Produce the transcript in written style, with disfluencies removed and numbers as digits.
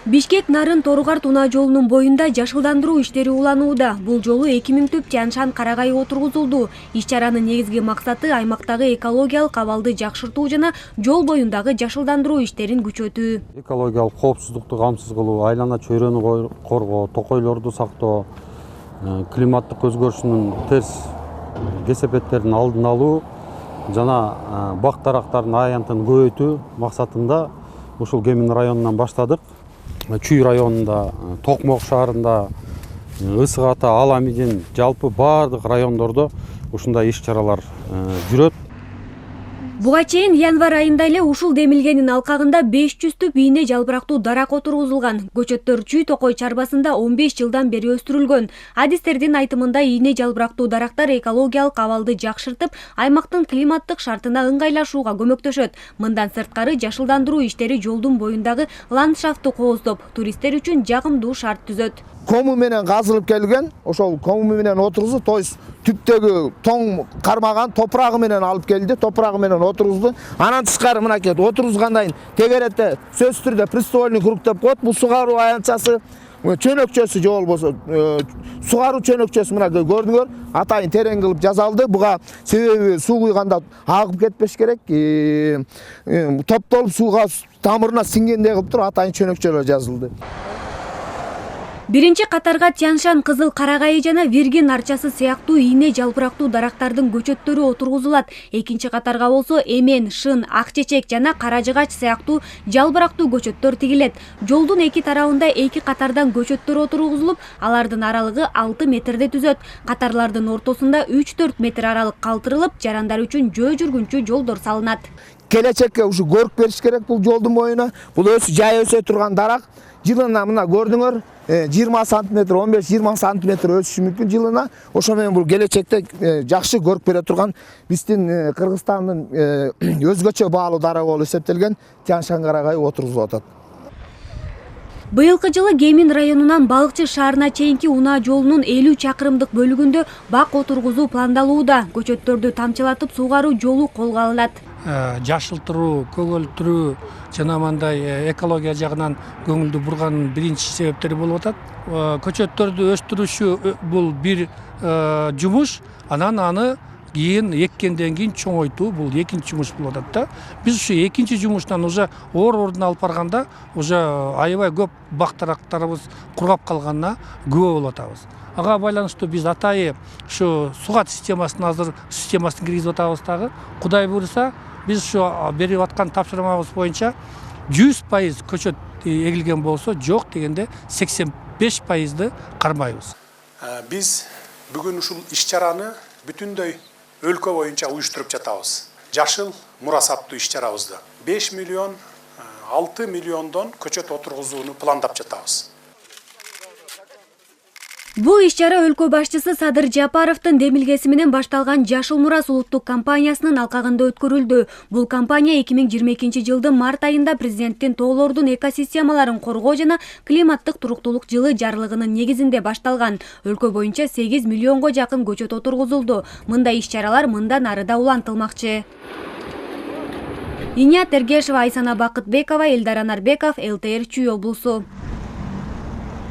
Бишкек Нарын Торугарт унаа жолунун боюнда жашылдандыруу иштери уланууда. Бул жолу 2000 түп Тянь-Шань карагайы отургузулду. Иш-чаранын негизги максаты аймактагы экологиялык абалды жакшыртуу жана жол боюндагы жашылдандыруу иштерин күчөтүү. Экологиялык коопсуздукту камсыз кылуу, айлана чөйрөнү коргоо, токойлорду сактоо, климаттык өзгөрүшүнүн терс кесепеттерин алдын алуу жана бак дарактардын аянтын көбөйтүү максатында ушул Кемин районунан баштадык. Чүй районунда, Токмок шаарында, Ысык Ата, Аламидин, жалпы бардык райондордо ушундай иш-чаралар жүрөт. Буга чейин январь айында эле ушул демилгенин алкагында 500 түп ийне жалбырактуу дарак отургузулган. Көчөттөр Чүй Токой чарбасында 15 жылдан бери өстүрүлгөн. Адистердин айтымында ийне жалбырактуу дарактар экологиялык абалды жакшыртып, аймактын климаттык шартына ыңгайлашууга көмөктөшөт. Мындан сырткары жашылдандыруу иштери жолдун боюндагы ландшафтты кооздоп, туристтер үчүн жагымдуу шарт түзөт. Кому менен казылып келген, ошол кому менен отургузду, то есть түптөгү тоң кармаган топурагы менен алып келди, топурагы менен отургузду. Анан тышкары мынакей отургузгандан кийин тегеретте сөзсүз түрдө пристольный круг деп коет. Бул сугаруу аянтчасы, чөнөкчөсү же болбосо сугаруу чөнөкчөсү мынакей көрдүңөр, атайын терең кылып жасалды. Буга себеби суу куйганда агып кетпеш керек. Топтолуп сууга тамырына сиңгендей кылып туруп атайын чөнөкчөлөр жазылды. Биринчи катарга Тянь-Шань кызыл карагайы жана Виргин арчасы сыяктуу ийне жалбырактуу дарактардын көчөттөрү отургузулат. Экинчи катарга болсо эмен, шын, ак чечек жана кара жыгач сыяктуу жалбырактуу көчөттөр тигилет. Жолдун эки тарабында эки катардан көчөттөр отургузулуп, алардын аралыгы 6 метрди түзөт. Катарлардын ортосунда 3-4 метр аралык калтырылып, жарандар үчүн жөө жүргүнчү жолдор салынат. Келечекке ушу көрүк бериш керек бул жолдун боюна. Бул жай өсө турган дарак. Жылына мына көрдүңөр 20 сантиметр, 15-20 сантиметр өсүшү мүмкүн жылына. Ошо менен бул келечекте жакшы көрүк бере турган биздин Кыргызстандын өзгөчө баалуу дарак болуп эсептелген Тянь-Шань карагайы отургузулуп атат. Быйылкы жылы Кемин районунан Балыкчы шаарына чейинки унаа жолунун 50 чакырымдык бөлүгүндө бак отургузуу пландалууда. Көчөттөрдү тамчылатып суугаруу жолу колго алынат. Жашылтыруу, көгөлтүрүү жана мындай экология жагынан көңүлдү бурганын биринчи себептери болуп атат. Көчөттөрдү өстүрүшү бул бир жумуш, анан аны кийин эккенден кийин чоңойтуу бул экинчи жумуш болуп атат да. Биз ушу экинчи жумуштан уже ордун алып барганда уже аябай көп бак дарактарыбыз кургап калганына күбө болуп атабыз. Ага байланыштуу биз атайы ушу сугат системасын азыр системасын киргизип атабыз дагы. Кудай буйруса биз ушу берип аткан тапшырмабыз боюнча 100% көчөт эгилген болсо, жок дегенде 85%ды кармайбыз. Биз бүгүн ушул иш-чараны бүтүндөй өлкө боюнча уюштуруп жатабыз. Жашыл мурас аттуу иш-чарабызды 5 миллион 6 миллиондон көчөт отургузууну пландап жатабыз. Бул иш-чара өлкө башчысы Садыр Жапаровдун демилгеси менен башталган Жашыл Мурас улуттук кампаниясынын алкагында өткөрүлдү. Бул кампания 2022 жылдын март айында президенттин тоолордун экосистемаларын коргоо жана климаттык туруктуулук жылы жарлыгынын негизинде башталган. Өлкө боюнча 8 миллионго жакын көчөт отургузулду. Мындай иш-чаралар мындан ары да улантылмакчы. Иният Эргешева, Айсана Бакытбекова, Элдар Анарбеков, ЛТР Чүй облусу.